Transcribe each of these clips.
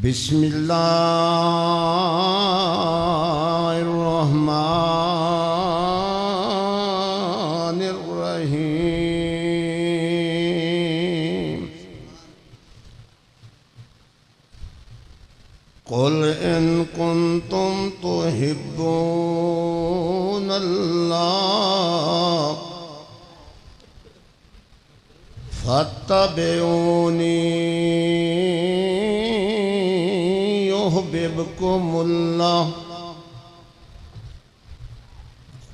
بسم اللہ الرحمن الرحیم قل ان کنتم تحبون اللہ فاتبعونی يحببكم الله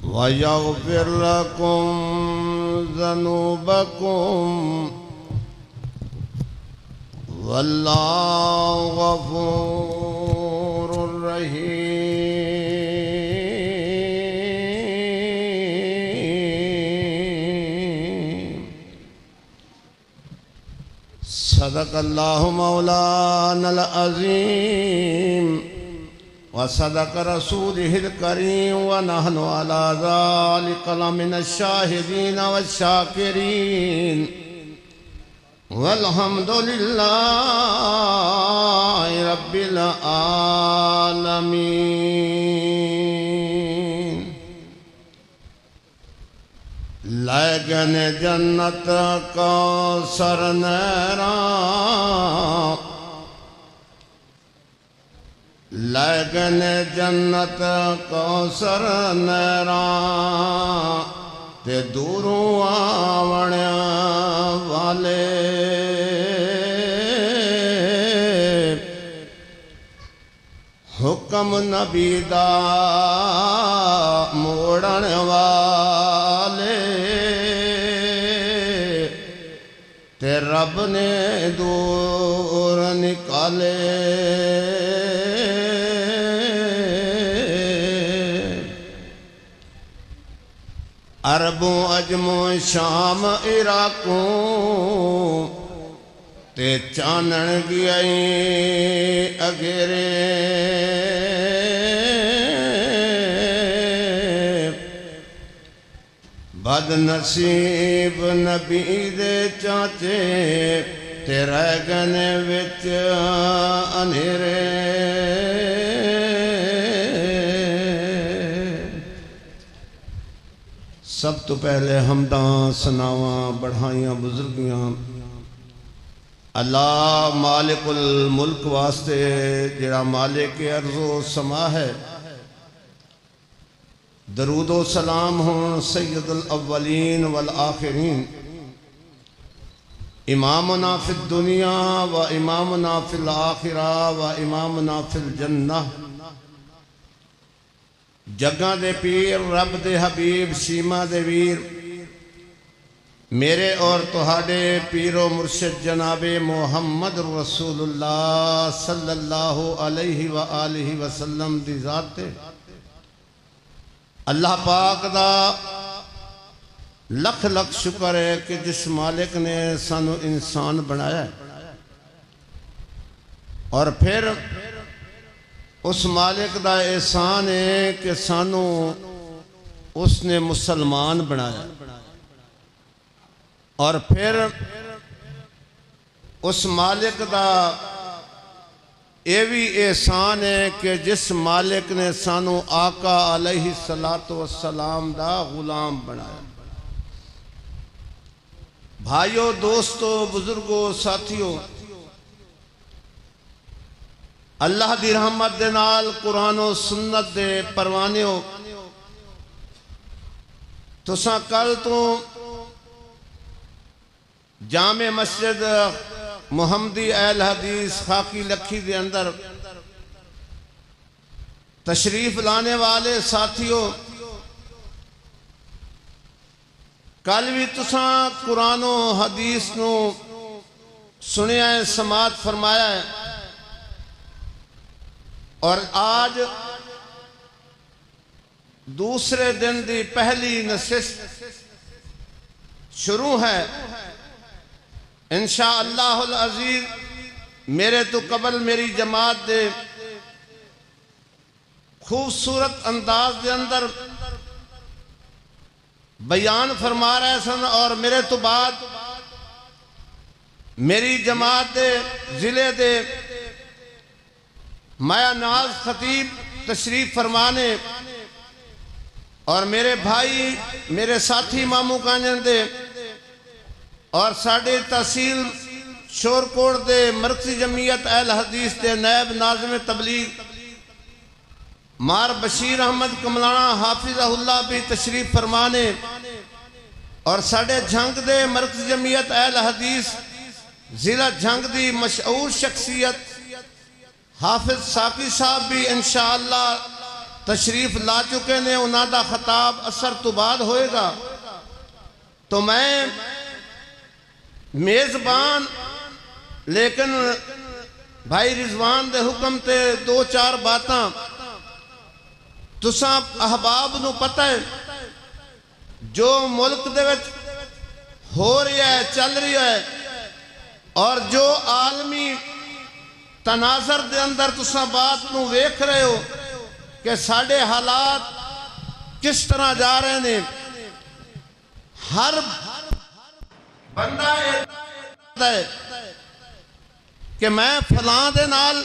ويغفر لكم ذنوبكم والله غفور رحيم. صدق الله مولانا العظيم وصدق رسوله الكريم ونحن على ذلك لمن الشاهدين والشاكرين والحمد لله رب العالمين. لیکن جنت کوثر نیران لیکن جنت کوثر نیران تے دوروں آوڑ والے حکم نبی دا موڑن والے تے رب نے دور نکالے عربوں عجموں شام عراقوں تے چانن گئیں اگرے بد نصیب نبی دے چاچے تے رہ گنے وچ انہیرے. سب تو پہلے حمداں ثناواں بڑھائیاں بزرگیاں اللہ مالک الملک واسطے جڑا مالک ارض و سما ہے. درود و سلام ہوں سید الاولین والآخرین امامنا فی الدنیا و امامنا فی الآخرہ و امامنا فی الجنہ. جگہ دے پیر رب دے حبیب سیما دے ویر میرے اور تہاڈے پیر و مرشد جناب محمد رسول اللہ صلی اللہ علیہ وآلہ وسلم دی ذات تے اللہ پاک دا لکھ لکھ شکر ہے کہ جس مالک نے سانو انسان بنایا ہے اور پھر اس مالک دا احسان ہے کہ سانو اس نے مسلمان بنایا اور پھر اس مالک دا یہ بھی احسان ہے کہ جس مالک نے سانو آقا علیہ السلام دا غلام بنایا. بھائیو دوستو بزرگو ساتھیو اللہ دی رحمت دے نال قرآن و سنت دے پروانیو تساں کل تو جامع مسجد محمدی اہل حدیث خاکی لکھی دے اندر تشریف لانے والے ساتھیو کل بھی تساں قرآن و حدیث نو سنیا ہے سماعت فرمایا ہے اور آج دوسرے دن دی پہلی نشست شروع ہے. انشاءاللہ العزیز میرے تو قبل میری جماعت دے خوبصورت انداز دے اندر بیان فرما رہے سن اور میرے تو بعد میری جماعت دے ضلع دے مایا ناز خطیب تشریف فرمانے اور میرے بھائی میرے ساتھی مامو کانجن دے اور ساڑھے تحصیل شورکوٹ دے مرکزی جمعیت اہل حدیث دے نائب ناظم تبلیغ مار بشیر احمد کملانا حافظہ اللہ بھی تشریف فرمانے اور ساڑھے جھنگ دے مرکزی جمعیت اہل حدیث ضلع جھنگ دی مشہور شخصیت حافظ ساقی صاحب بھی انشاءاللہ تشریف لا چکے نے، انہاں دا خطاب اثر تو بعد ہوئے گا۔ تو میں میزبان لیکن بھائی رضوان دے حکم تے دو چار باتاں تساں احباب نو پتہ ہے جو ملک دے وچ ہو رہا ہے چل رہا ہے اور جو عالمی تناظر دے اندر تساں بات نو ویکھ رہے ہو کہ ساڑھے حالات کس طرح جا رہے ہیں۔ ہر بندہ ہے کہ میں فلاں دے نال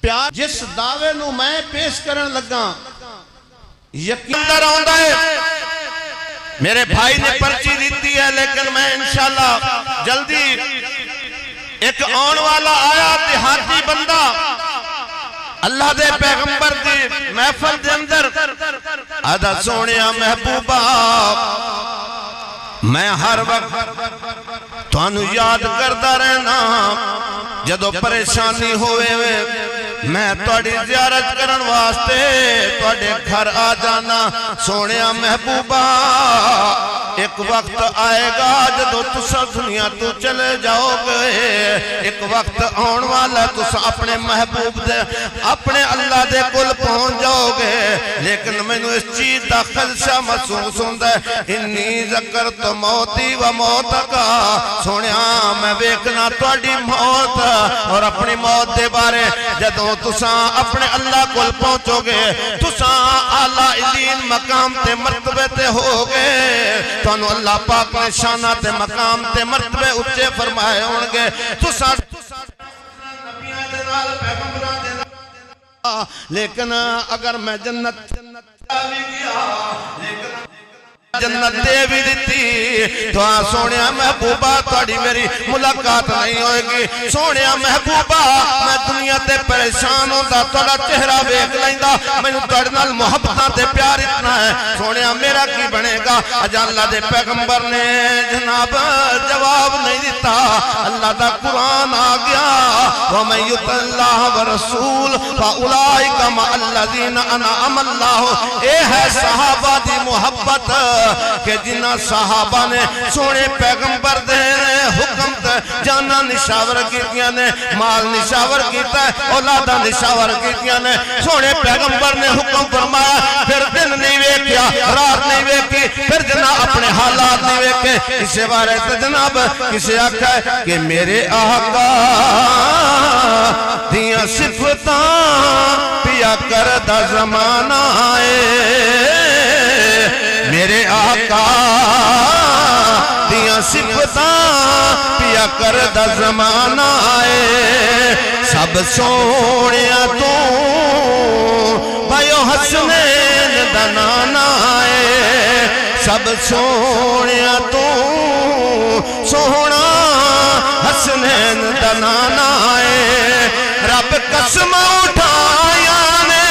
پیار جس دعوے نو میں پیش کرن لگا یقین در آندا ہے میرے بھائی نے پرچی دیتی ہے لیکن میں انشاءاللہ جلدی ایک آن والا آیا دیہاتی بندہ اللہ دے پیغمبر دی محفل دے اندر آدھا سونیا محبوبہ میں ہر وقت تانو یاد کرتا رہنا جدو پریشانی ہوئے میں توڑی زیارت کرن واسطے توڑے گھر آ جانا سونیا محبوبہ ایک وقت آئے گا جدو تسا دنیا تو چلے جاؤ گے ایک وقت آن والا تسا اپنے محبوب دے اپنے اللہ دے کل پہنچ جاؤ گے لیکن میں نے اس چیز دا خدشہ محسوس ہوندہ ہے انی ذکرت موتی و موت کا سونیا میں ویکنا توڑی موت اور اپنی موت دے بارے جدو تساں اپنے اللہ کل پہنچو گے تساں اعلیٰ علین مقام تے مرتبے تے ہو گے تانو اللہ پاک نے شانہ تے مقام تے مرتبے اچھے فرمائے ہونگے تساں نبیان دے نال پیغمبران دے نال لیکن اگر میں جنت آوی گیا لیکن جنت دے بھی دیتی تو سونیا محبوبہ توڑی میری ملاقات نہیں ہوئے گی سونیا محبوبہ میں دنیا تے پریشان ہوتا توڑا چہرہ بیک لائندہ میں توڑ نال محبتہ تے پیار اتنا ہے سونیا میرا کی بنے گا اجا اللہ دے پیغمبر نے جناب جواب نہیں دیتا اللہ دا قرآن آ گیا وَمَن يُطِعِ اللَّهَ وَرَسُولَهُ فَأُولَٰئِكَ مَعَ الَّذِينَ أَنْعَمَ اللَّهُ اے ہے صحابہ دی محبت کہ جنہ صحابہ نے سونے پیغمبر دے حکم تے جانا نشاور کیتیاں نے مال نشاور کیتا ہے اولادہ نشاور کیتیاں نے سونے پیغمبر نے حکم فرمایا پھر دن نہیں ویکیا رات نہیں ویکی پھر جنہ اپنے حالات نہیں ویکے اسے بارے سے جناب کسے آکھا ہے کہ میرے آقا دیاں صفتاں پیا کردہ زمانہ آئے میرے آقا دیاں صفتاں پیا کردہ زمانہ آئے سب سونیا تو بھائیو حسنین دنانا آئے سب سونیا تو سونا حسنین دنانا آئے رب قسم اٹھایا نے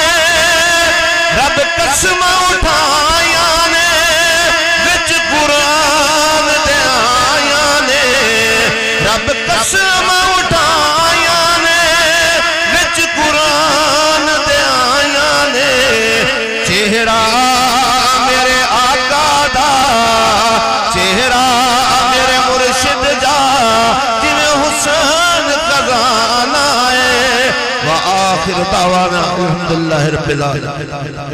رب قسم اٹھایا نے وچ قرآن دے آیا نے رب قسم اٹھایا نے وچ قرآن دے آیا نے چہرہ میرے آقا دا چہرہ میرے مرشد جا جنہیں حسن خزانہ ہے وآخر دعوانا الحمدللہ رب العالمین